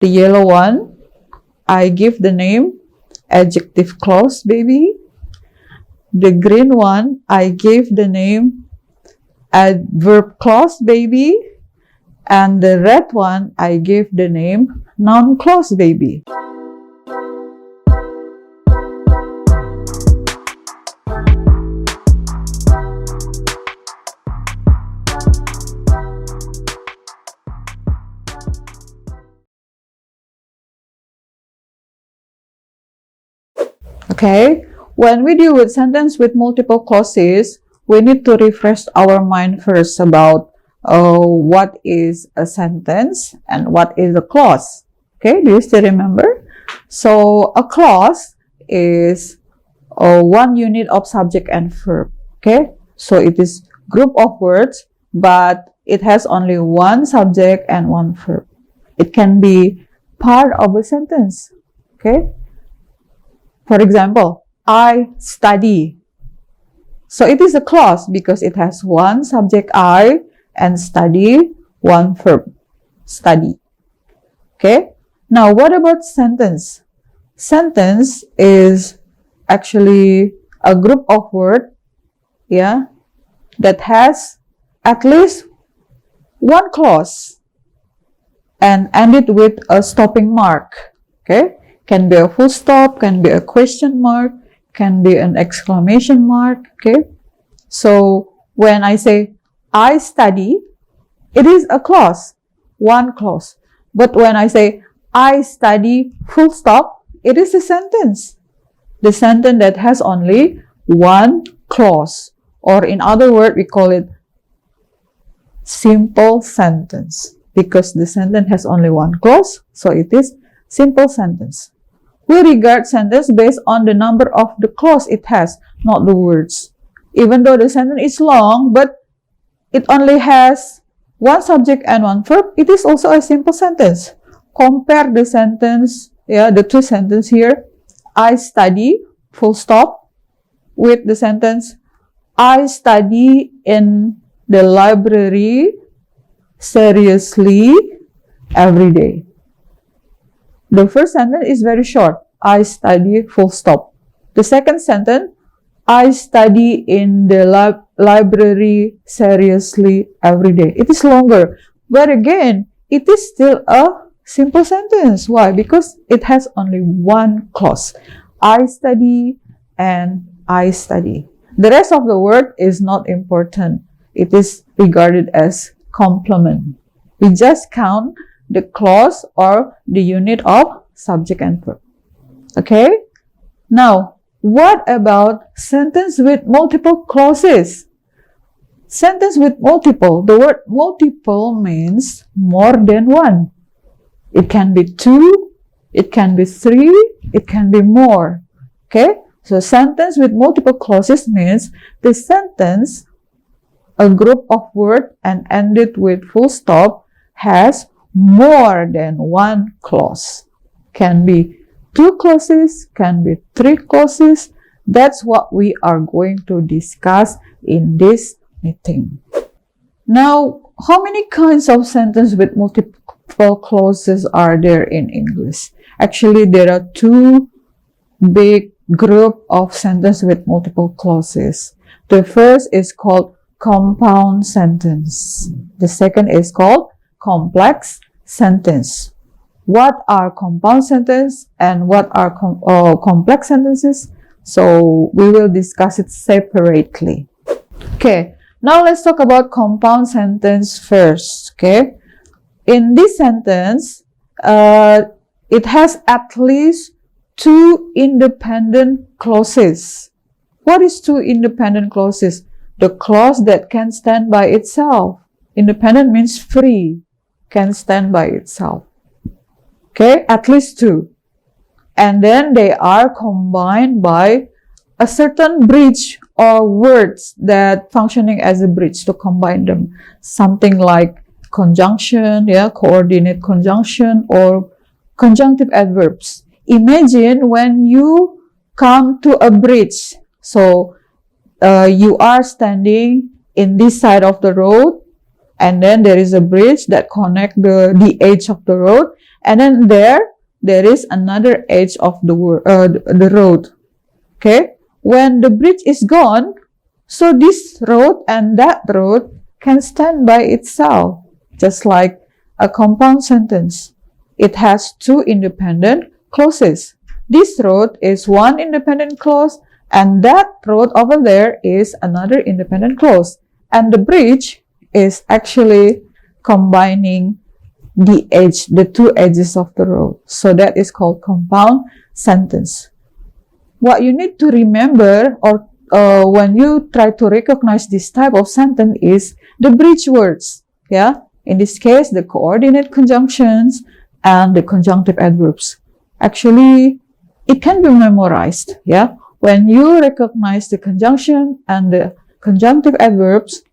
The yellow one, I give the name adjective clause baby. The green one, I gave the name adverb clause baby. And the red one, I gave the name noun clause baby. Okay, when we deal with sentence with multiple clauses, we need to refresh our mind first about what is a sentence and what is a clause. Okay, do you still remember? So a clause is one unit of subject and verb. Okay, so it is group of words, but it has only one subject and one verb. It can be part of a sentence. Okay. For example, I study. So it is a clause because it has one subject I and study, one verb, study. Okay. Now, what about sentence? Sentence is actually a group of words, yeah, that has at least one clause and ended with a stopping mark. Okay. Can be a full stop, can be a question mark, can be an exclamation mark, okay? So, when I say, I study, it is a clause, one clause. But when I say, I study, full stop, it is a sentence. The sentence that has only one clause. Or in other words, we call it simple sentence. Because the sentence has only one clause, so it is simple sentence. We regard sentence based on the number of the clause it has, not the words. Even though the sentence is long, but it only has one subject and one verb, it is also a simple sentence. Compare the sentence, the two sentences here. I study, full stop, with the sentence, I study in the library seriously every day. The first sentence is very short. I study, full stop. The second sentence, I study in the library seriously every day. It is longer. But again, it is still a simple sentence. Why? Because it has only one clause. I study and I study. The rest of the word is not important. It is regarded as complement. We just count the clause or the unit of subject and verb. Okay? Now, what about sentence with multiple clauses? Sentence with multiple. The word multiple means more than one. It can be two, it can be three, it can be more. Okay? So, sentence with multiple clauses means the sentence, a group of words and ended with full stop, has more than one clause. Can be two clauses, can be three clauses. That's what we are going to discuss in this meeting. Now, how many kinds of sentences with multiple clauses are there in English? Actually, there are two big groups of sentences with multiple clauses. The first is called compound sentence. The second is called complex sentence. What are compound sentences and what are complex sentences? So we will discuss it separately. Okay, now let's talk about compound sentence first. Okay, in this sentence, it has at least two independent clauses. What is two independent clauses? The clause that can stand by itself. Independent means free, can stand by itself. Okay, at least two. And then they are combined by a certain bridge or words that functioning as a bridge to combine them. Something like conjunction, coordinate conjunction or conjunctive adverbs. Imagine when you come to a bridge. So, you are standing in this side of the road and then there is a bridge that connects the edge of the road And then there is another edge of the road. Okay, when the bridge is gone, so this road and that road can stand by itself, just like a compound sentence. It has two independent clauses. This road is one independent clause, and that road over there is another independent clause. And the bridge is actually combining the two edges of the road. So that is called compound sentence. What you need to remember, or when you try to recognize this type of sentence, is the bridge words. Yeah, in this case, the coordinate conjunctions and the conjunctive adverbs. Actually, it can be memorized. Yeah, when you recognize the conjunction and the conjunctive adverbs,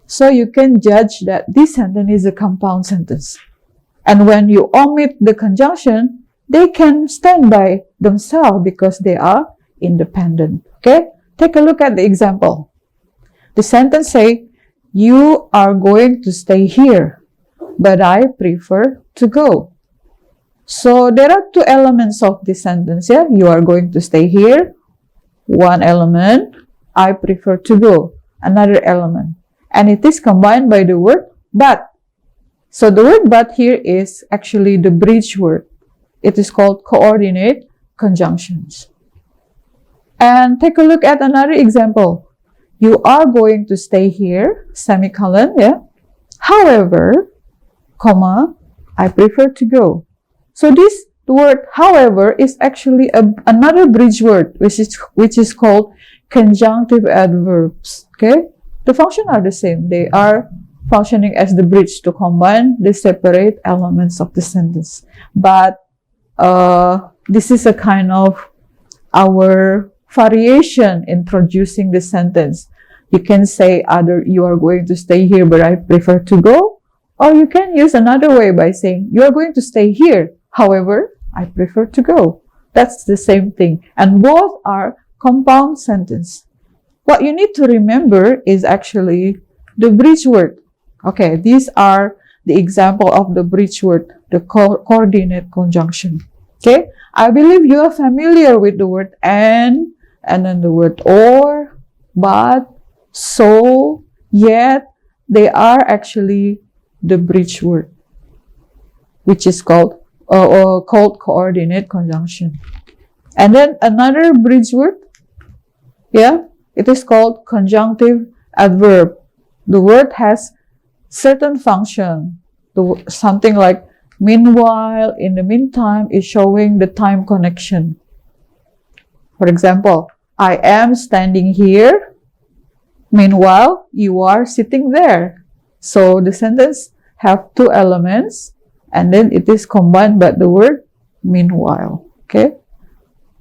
so you can judge that this sentence is a compound sentence. And when you omit the conjunction, they can stand by themselves because they are independent. Okay, take a look at the example. The sentence say, "You are going to stay here, but I prefer to go." So there are two elements of this sentence. Yeah, you are going to stay here. One element, I prefer to go. Another element, and it is combined by the word but. So the word but here is actually the bridge word. It is called coordinate conjunctions. And take a look at another example. You are going to stay here, semicolon, yeah. However, comma, I prefer to go. So this word, however, is actually another bridge word, which is called conjunctive adverbs. Okay, the function are the same. They are functioning as the bridge to combine the separate elements of the sentence. But this is a kind of our variation in producing the sentence. You can say either you are going to stay here, but I prefer to go. Or you can use another way by saying you are going to stay here. However, I prefer to go. That's the same thing. And both are compound sentence. What you need to remember is actually the bridge word. Okay, these are the example of the bridge word, the coordinate conjunction. Okay, I believe you are familiar with the word and then the word or, but, so, yet. They are actually the bridge word, which is called coordinate conjunction. And then another bridge word, yeah, it is called conjunctive adverb. The word has certain function. Something like meanwhile, in the meantime, is showing the time connection. For example, I am standing here. Meanwhile, you are sitting there. So the sentence have two elements, and then it is combined by the word meanwhile. Okay.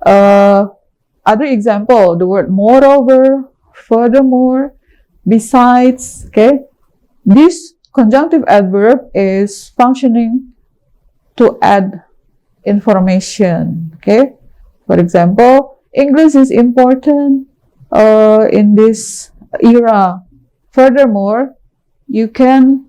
Other example, the word moreover, furthermore, besides. Okay. This conjunctive adverb is functioning to add information. Okay. For example, English is important in this era. Furthermore, you can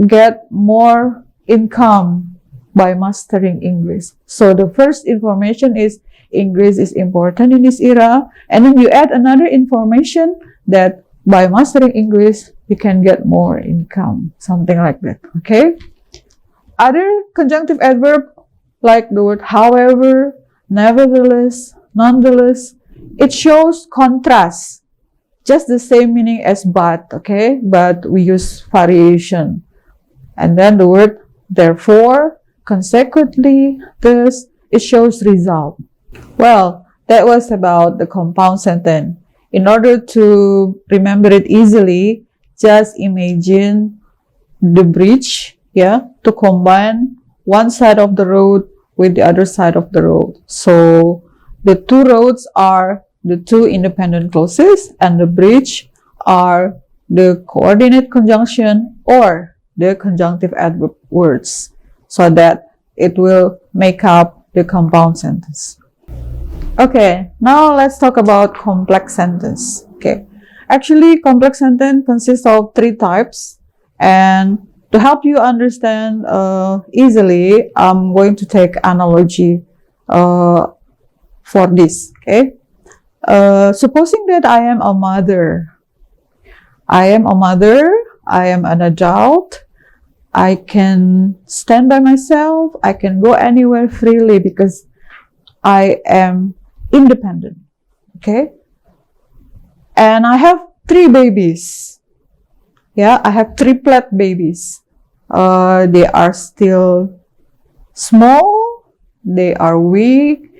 get more income by mastering English. So the first information is English is important in this era, and then you add another information that by mastering English, you can get more income, something like that. Okay. Other conjunctive adverb like the word however, nevertheless, nonetheless, it shows contrast. Just the same meaning as but, okay? But we use variation. And then the word therefore, consequently, thus, it shows result. Well, that was about the compound sentence. In order to remember it easily, just imagine the bridge, yeah, to combine one side of the road with the other side of the road. So the two roads are the two independent clauses, and the bridge are the coordinate conjunction or the conjunctive adverb words, so that it will make up the compound sentence. Okay, now let's talk about complex sentence. Okay, actually complex sentence consists of three types, and To help you understand easily, I'm going to take analogy for this. Okay. Supposing that I am a mother. I am a mother. I am an adult. I can stand by myself. I can go anywhere freely because I am independent. Okay. And I have 3 babies. Yeah, I have triplet babies. They are still small. They are weak.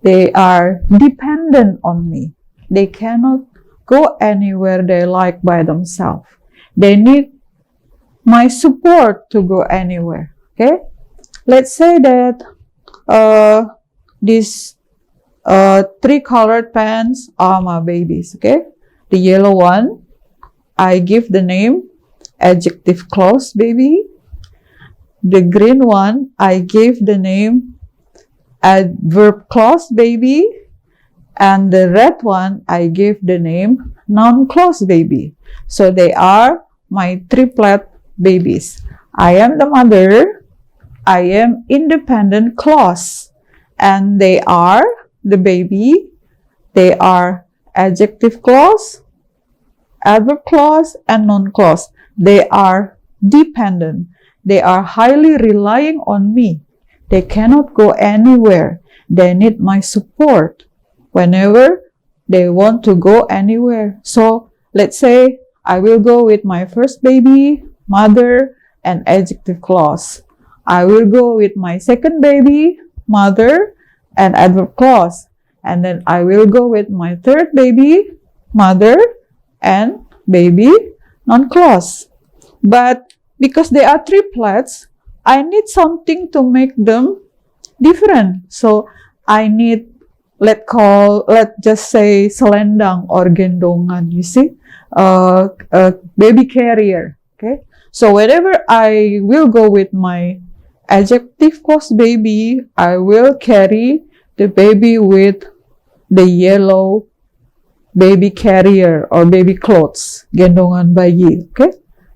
They are dependent on me. They cannot go anywhere they like by themselves. They need my support to go anywhere. Okay. Let's say that these 3 colored pens are my babies. Okay. The yellow one, I give the name adjective clause baby. The green one, I gave the name adverb clause baby. And the red one, I gave the name noun clause baby. So they are my triplet babies. I am the mother. I am independent clause. And they are the baby. They are adjective clause, adverb clause, and noun clause. They are dependent. They are highly relying on me. They cannot go anywhere. They need my support whenever they want to go anywhere. So let's say I will go with my first baby, mother, and adjective clause. I will go with my second baby, mother, and adverb clause. And then I will go with my third baby, mother, and baby noun clause. But because they are triplets, I need something to make them different. So I need, let's just say selendang or gendongan, you see, baby carrier. Okay. So whenever I will go with my adjective clause baby, I will carry the baby with the yellow baby carrier or baby clothes, gendongan bayi, okay,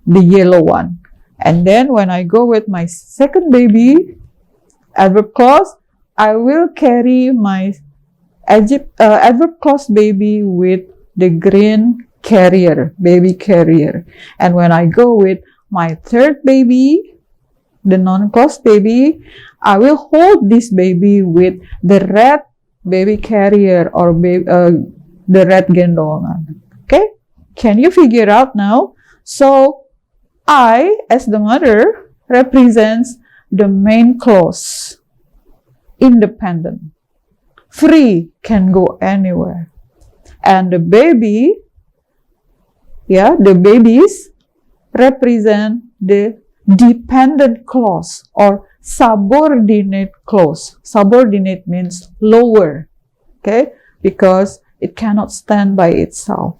the yellow one. And then when I go with my second baby, adverb clause, I will carry my adverb clause baby with the green carrier, baby carrier. And when I go with my third baby, the noun clause baby, I will hold this baby with the red baby carrier or the red gendongan. Okay? Can you figure out now? So I, as the mother, represents the main clause. Independent. Free, can go anywhere. And the baby, the babies represent the dependent clause or subordinate clause. Subordinate means lower, okay? Because it cannot stand by itself.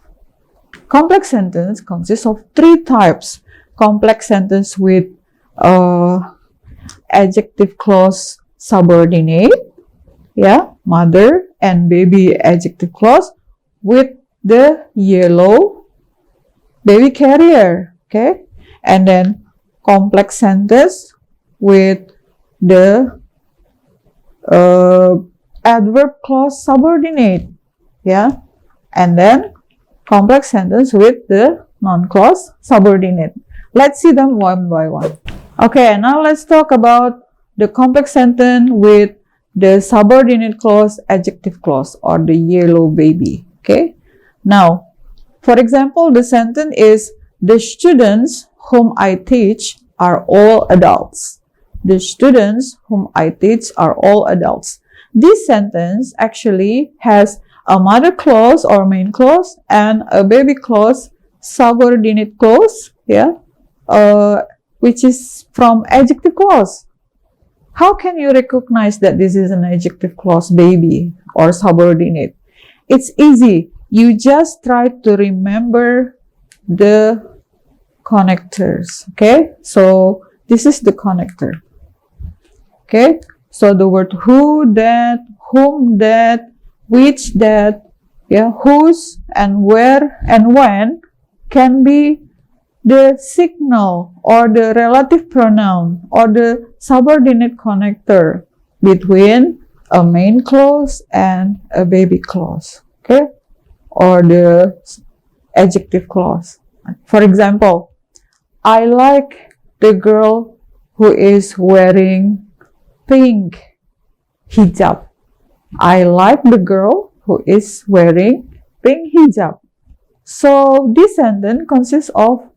Complex sentence consists of 3 types. Complex sentence with adjective clause subordinate, mother and baby adjective clause with the yellow baby carrier, okay? And then complex sentence with the adverb clause subordinate, and then complex sentence with the noun clause subordinate. Let's see them one by one. Okay, now let's talk about the complex sentence with the subordinate clause adjective clause or the yellow baby. Okay, now for example, the sentence is the students whom I teach are all adults. The students whom I teach are all adults. This sentence actually has a mother clause or main clause and a baby clause subordinate clause, which is from adjective clause. How can you recognize that this is an adjective clause baby or subordinate? It's easy. You just try to remember the connectors, okay? So this is the connector, okay? So the word who, that, whom, that, which, that, whose, and where, and when can be the signal or the relative pronoun or the subordinate connector between a main clause and a baby clause, okay, or the adjective clause. For example, I like the girl who is wearing pink hijab. I like the girl who is wearing pink hijab. So this sentence consists of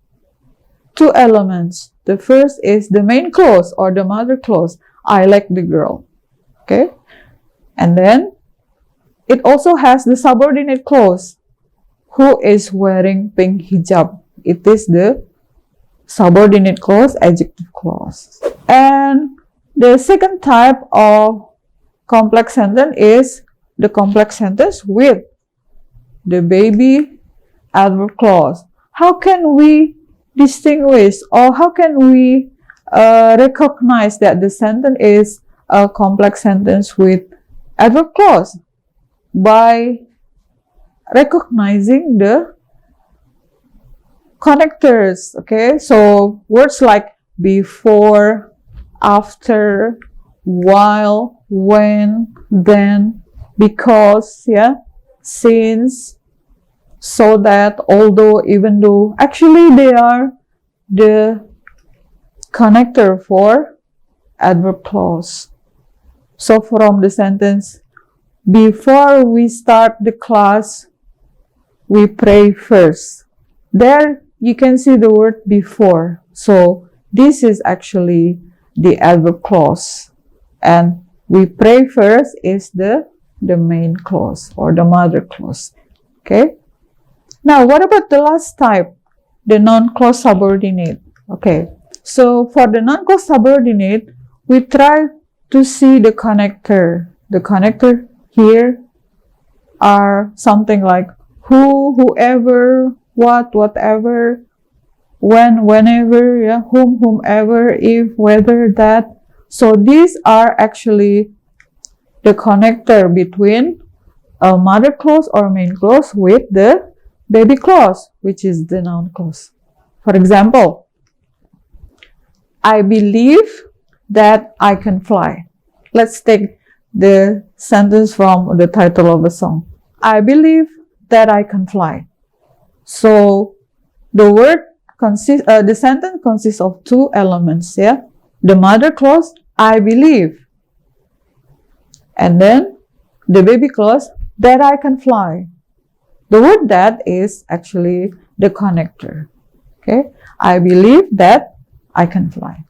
two elements. The first is the main clause or the mother clause. I like the girl. Okay. And then it also has the subordinate clause. Who is wearing pink hijab? It is the subordinate clause, adjective clause. And the second type of complex sentence is the complex sentence with the baby adverb clause. How can we distinguish or how can we recognize that the sentence is a complex sentence with adverb clause? By recognizing the connectors, okay? So words like before, after, while, when, then, because, yeah, since, so that, although, even though, actually they are the connector for adverb clause. So from the sentence, before we start the class, we pray first. There you can see the word before. So this is actually the adverb clause. And we pray first is the main clause or the mother clause. Okay. Now, what about the last type? The non-clause subordinate. Okay. So for the non-clause subordinate, we try to see the connector. The connector here are something like who, whoever, what, whatever, when, whenever, yeah, whom, whomever, if, whether, that. So these are actually the connector between a mother clause or main clause with the baby clause, which is the noun clause. For example, I believe that I can fly. Let's take the sentence from the title of the song. I believe that I can fly. So the the sentence consists of two elements, yeah. The mother clause, I believe. And then the baby clause, that I can fly. The word that is actually the connector. Okay. I believe that I can fly.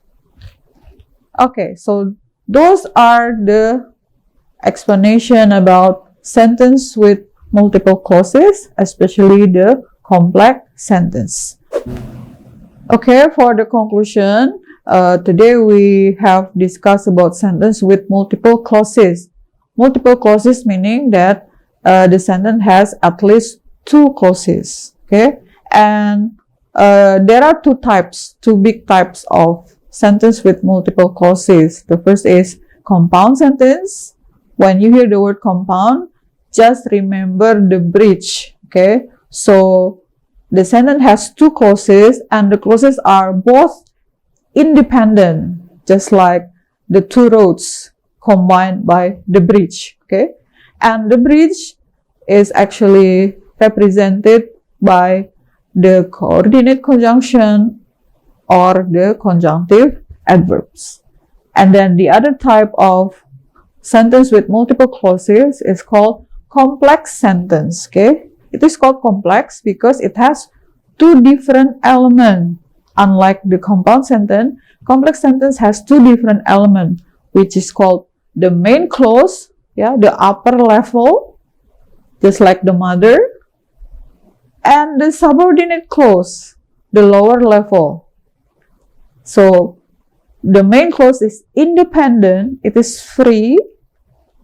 Okay, so those are the explanation about sentence with multiple clauses, especially the complex sentence. Okay, for the conclusion, today we have discussed about sentence with multiple clauses. Multiple clauses meaning that the sentence has at least two clauses. Okay, and there are two big types of sentence with multiple clauses. The first is compound sentence. When you hear the word compound, just remember the bridge. Okay, so the sentence has two clauses and the clauses are both independent, just like the two roads combined by the bridge. Okay, and the bridge is actually represented by the coordinate conjunction or the conjunctive adverbs. And then the other type of sentence with multiple clauses is called complex sentence. Okay, it is called complex because it has two different elements. Unlike the compound sentence, complex sentence has two different elements, which is called the main clause, yeah, the upper level, just like the mother, and the subordinate clause, the lower level. So the main clause is independent, it is free,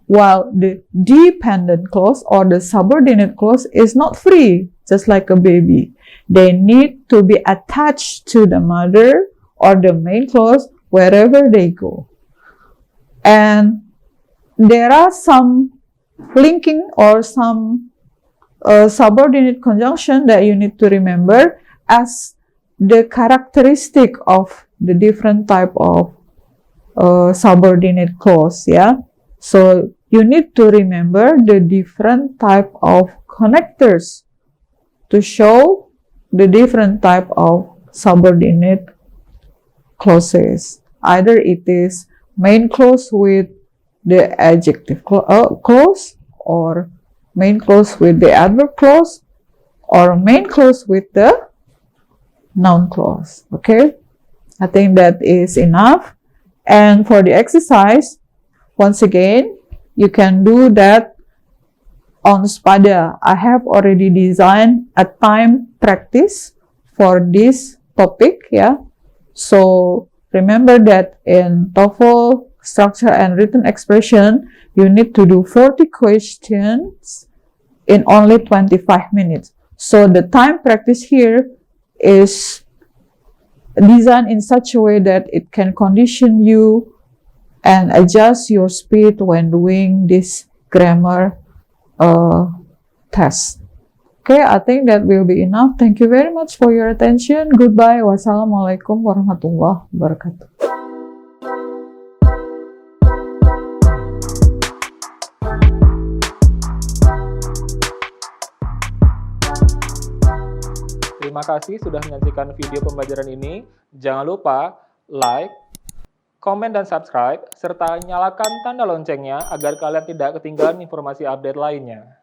while the dependent clause or the subordinate clause is not free, just like a baby. They need to be attached to the mother or the main clause wherever they go. And there are some linking or some subordinate conjunction that you need to remember as the characteristic of the different type of subordinate clause, yeah. So you need to remember the different type of connectors to show the different type of subordinate clauses. Either it is main clause with the adjective clause, or main clause with the adverb clause, or main clause with the noun clause. Okay, I think that is enough. And for the exercise, once again, you can do that on Spada. I have already designed a time practice for this topic, yeah. So remember that in TOEFL structure and written expression, you need to do 40 questions in only 25 minutes. So the time practice here is designed in such a way that it can condition you and adjust your speed when doing this grammar test. Okay, I think that will be enough. Thank you very much for your attention. Goodbye. Wassalamualaikum warahmatullahi wabarakatuh. Terima kasih sudah menyaksikan video pembelajaran ini. Jangan lupa like, komen, dan subscribe, serta nyalakan tanda loncengnya agar kalian tidak ketinggalan informasi update lainnya.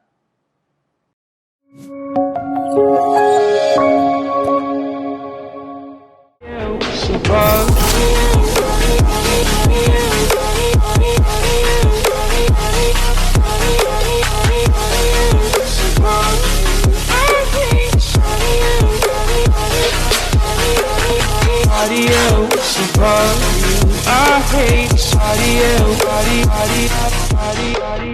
I hate body.